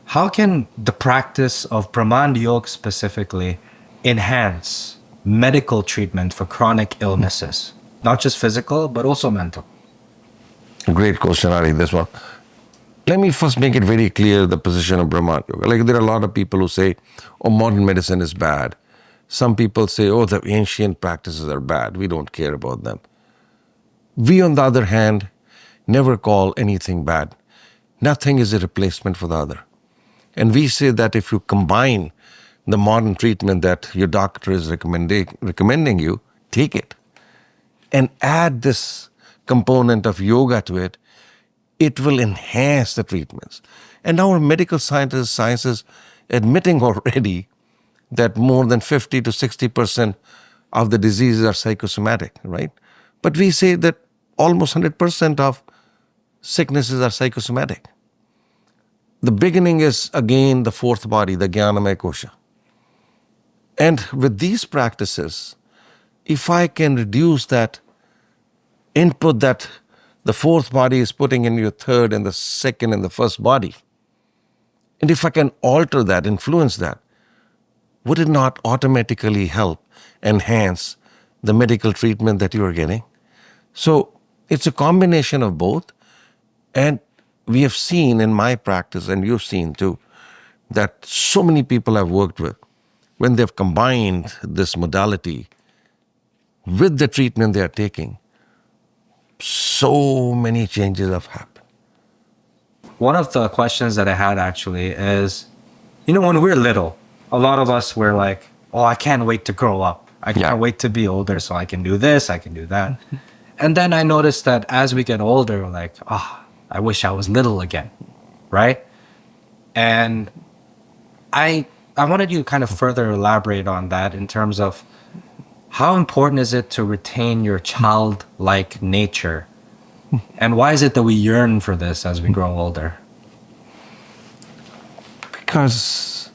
how can the practice of Brhamanda Yog specifically enhance medical treatment for chronic illnesses? Not just physical, but also mental. Great question, Ari, this one. Let me first make it very clear the position of Brahman Yoga. Like there are a lot of people who say, oh, modern medicine is bad. Some people say, oh, the ancient practices are bad. We don't care about them. We, on the other hand, never call anything bad. Nothing is a replacement for the other. And we say that if you combine the modern treatment that your doctor is recommending you, take it. And add this component of yoga to it, it will enhance the treatments. And our medical sciences admitting already that more than 50 to 60% of the diseases are psychosomatic, right? But we say that almost 100% of sicknesses are psychosomatic. The beginning is, again, the fourth body, the Gyanamaya Kosha. And with these practices, if I can reduce that input that the fourth body is putting in your third and the second and the first body, and if I can alter that, influence that, would it not automatically help enhance the medical treatment that you are getting? So it's a combination of both. And we have seen in my practice, and you've seen too, that so many people I've worked with, when they've combined this modality with the treatment they are taking, so many changes have happened. One of the questions that I had actually is, when we're little, a lot of us were like, oh, I can't wait to grow up. I can't wait to be older so I can do this, I can do that. And then I noticed that as we get older, we're like, I wish I was little again, right? And I wanted you to kind of further elaborate on that in terms of how important is it to retain your childlike nature? And why is it that we yearn for this as we grow older? Because,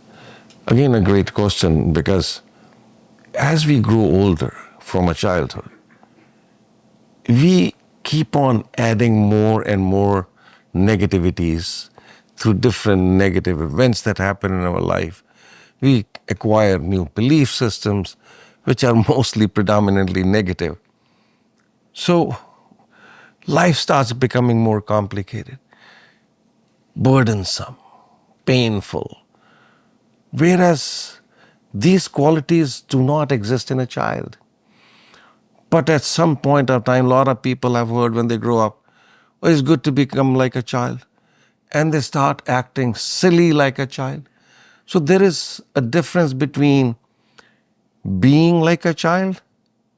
again, a great question, because as we grow older from a childhood, we keep on adding more and more negativities through different negative events that happen in our life. We acquire new belief systems, which are mostly predominantly negative. So life starts becoming more complicated, burdensome, painful. Whereas these qualities do not exist in a child. But at some point of time, a lot of people have heard when they grow up, oh, it's good to become like a child. And they start acting silly like a child. So there is a difference between being like a child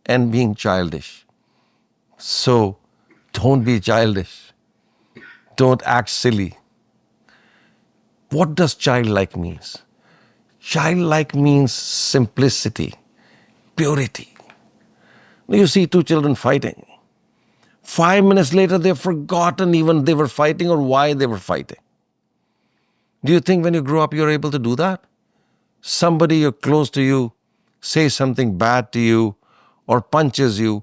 and being childish. So don't be childish. Don't act silly. What does childlike means? Childlike means simplicity, purity. You see two children fighting. 5 minutes later, they've forgotten even they were fighting or why they were fighting. Do you think when you grow up, you're able to do that? Somebody you're close to you says something bad to you or punches you,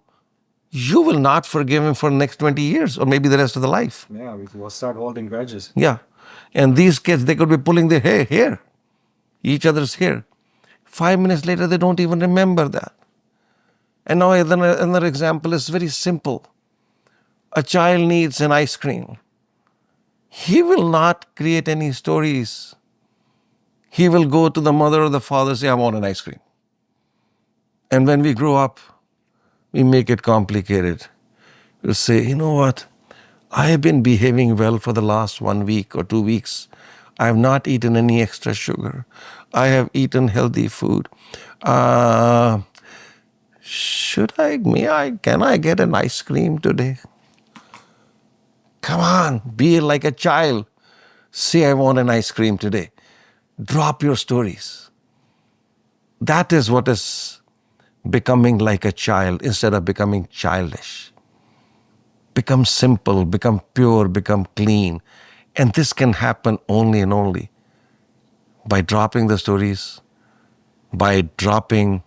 you will not forgive him for the next 20 years or maybe the rest of the life. Yeah, we'll start holding grudges. Yeah. And these kids, they could be pulling their hair, each other's hair. 5 minutes later, they don't even remember that. And now another example is very simple. A child needs an ice cream. He will not create any stories. He will go to the mother or the father and say, I want an ice cream. And when we grow up, we make it complicated. We'll say, you know what? I have been behaving well for the last 1 week or 2 weeks. I have not eaten any extra sugar. I have eaten healthy food. Can I get an ice cream today? Come on, be like a child. Say, I want an ice cream today. Drop your stories. That is what is becoming like a child instead of becoming childish. Become simple, become pure, become clean. And this can happen only and only by dropping the stories, by dropping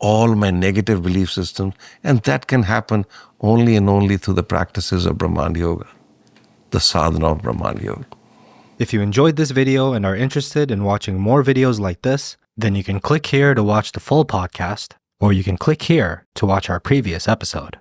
all my negative belief systems. And that can happen only and only through the practices of Brhamanda Yoga, the sadhana of Brhamanda Yoga. If you enjoyed this video and are interested in watching more videos like this, then you can click here to watch the full podcast, or you can click here to watch our previous episode.